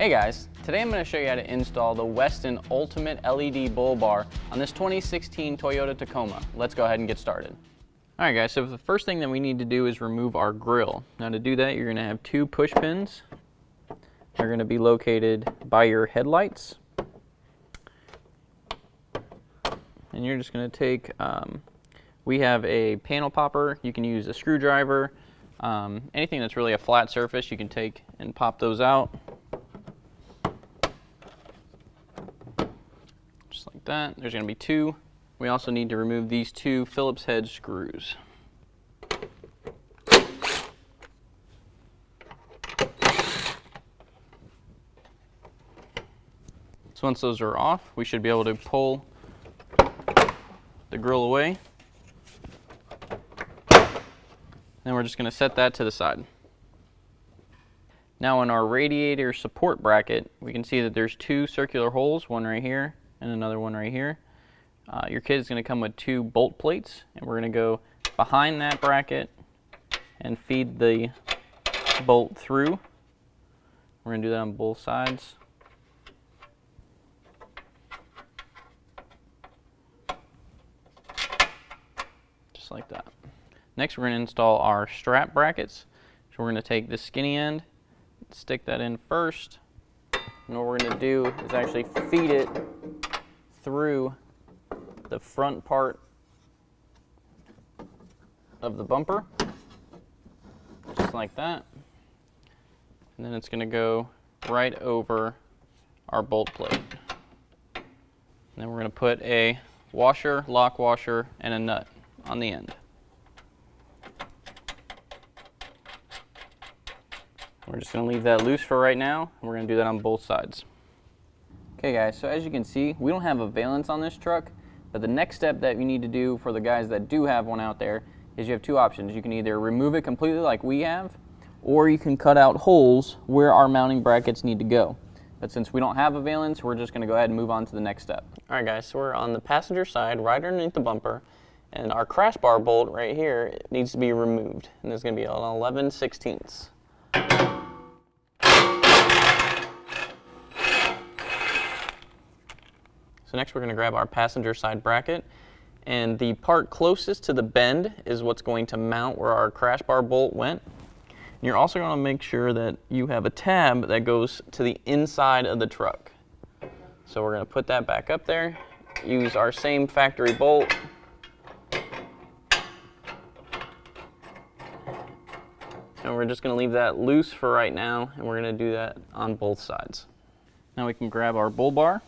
Hey guys, today I'm going to show you how to install the Westin Ultimate LED Bull Bar on this 2016 Toyota Tacoma. Let's go ahead and get started. Alright guys, so the first thing that we need to do is remove our grill. Now to do that, you're going to have two push pins. They're going to be located by your headlights. And you're just going to take, we have a panel popper. You can use a screwdriver. Anything that's really a flat surface, you can take and pop those out. Just like that. There's going to be two. We also need to remove these two Phillips head screws. So once those are off, we should be able to pull the grill away. Then we're just going to set that to the side. Now in our radiator support bracket, we can see that there's two circular holes, one right here and another one right here. Your kit is going to come with two bolt plates, and we're going to go behind that bracket and feed the bolt through. We're going to do that on both sides. Just like that. Next, we're going to install our strap brackets. So we're going to take the skinny end, stick that in first, and what we're going to do is actually feed it through the front part of the bumper, just like that. And then it's going to go right over our bolt plate. And then we're going to put a washer, lock washer, and a nut on the end. We're just going to leave that loose for right now, and we're going to do that on both sides. Okay guys, so as you can see, we don't have a valence on this truck, but the next step that you need to do for the guys that do have one out there is you have two options. You can either remove it completely like we have, or you can cut out holes where our mounting brackets need to go. But since we don't have a valence, we're just going to go ahead and move on to the next step. Alright guys, so we're on the passenger side right underneath the bumper, and our crash bar bolt right here needs to be removed, and there's going to be an 11/16. So next we're going to grab our passenger side bracket, and the part closest to the bend is what's going to mount where our crash bar bolt went. And you're also going to make sure that you have a tab that goes to the inside of the truck. So we're going to put that back up there, use our same factory bolt. And we're just going to leave that loose for right now, and we're going to do that on both sides. Now we can grab our bull bar,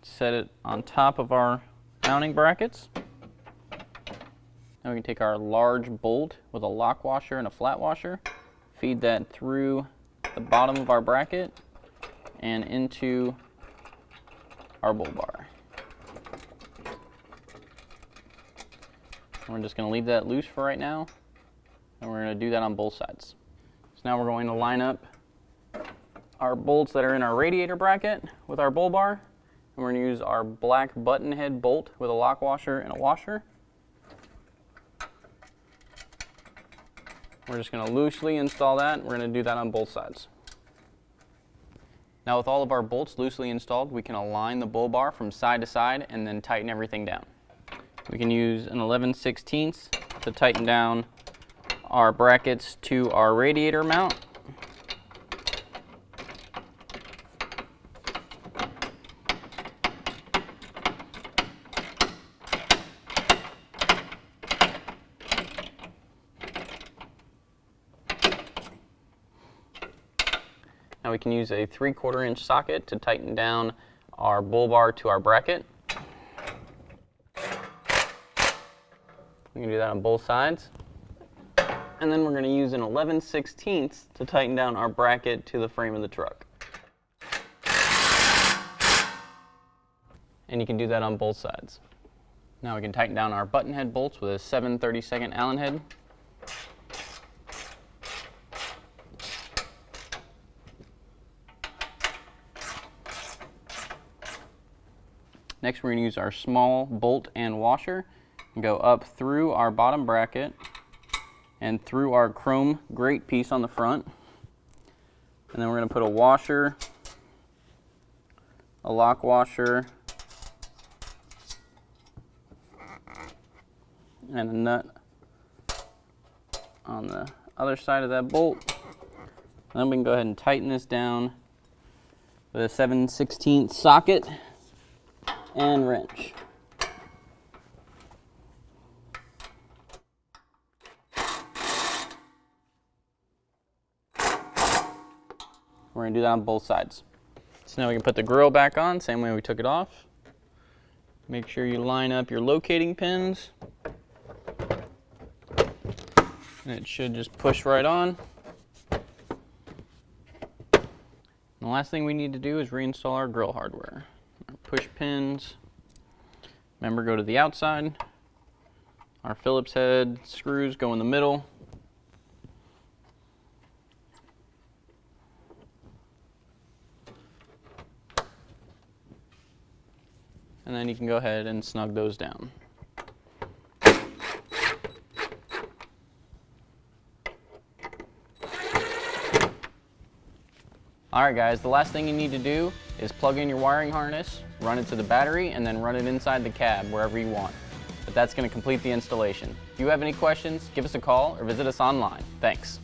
set it on top of our mounting brackets. Now we can take our large bolt with a lock washer and a flat washer, feed that through the bottom of our bracket and into our bull bar. We're just going to leave that loose for right now, and we're going to do that on both sides. So now we're going to line up our bolts that are in our radiator bracket with our bull bar. And we're going to use our black button head bolt with a lock washer and a washer. We're just going to loosely install that. We're going to do that on both sides. Now with all of our bolts loosely installed, we can align the bull bar from side to side and then tighten everything down. We can use an 11/16 to tighten down our brackets to our radiator mount. Now we can use a 3/4 inch socket to tighten down our bull bar to our bracket. We can do that on both sides. And then we're going to use an 11/16 to tighten down our bracket to the frame of the truck. And you can do that on both sides. Now we can tighten down our button head bolts with a 7/32 Allen head. Next we're going to use our small bolt and washer and go up through our bottom bracket and through our chrome grate piece on the front. And then we're going to put a washer, a lock washer, and a nut on the other side of that bolt. And then we can go ahead and tighten this down with a 7/16 socket and wrench. We're going to do that on both sides. So now we can put the grill back on, same way we took it off. Make sure you line up your locating pins. And it should just push right on. And the last thing we need to do is reinstall our grill hardware. Our push pins. Remember, go to the outside. Our Phillips head screws go in the middle. And then you can go ahead and snug those down. Alright guys, the last thing you need to do is plug in your wiring harness, run it to the battery, and then run it inside the cab wherever you want. But that's going to complete the installation. If you have any questions, give us a call or visit us online. Thanks.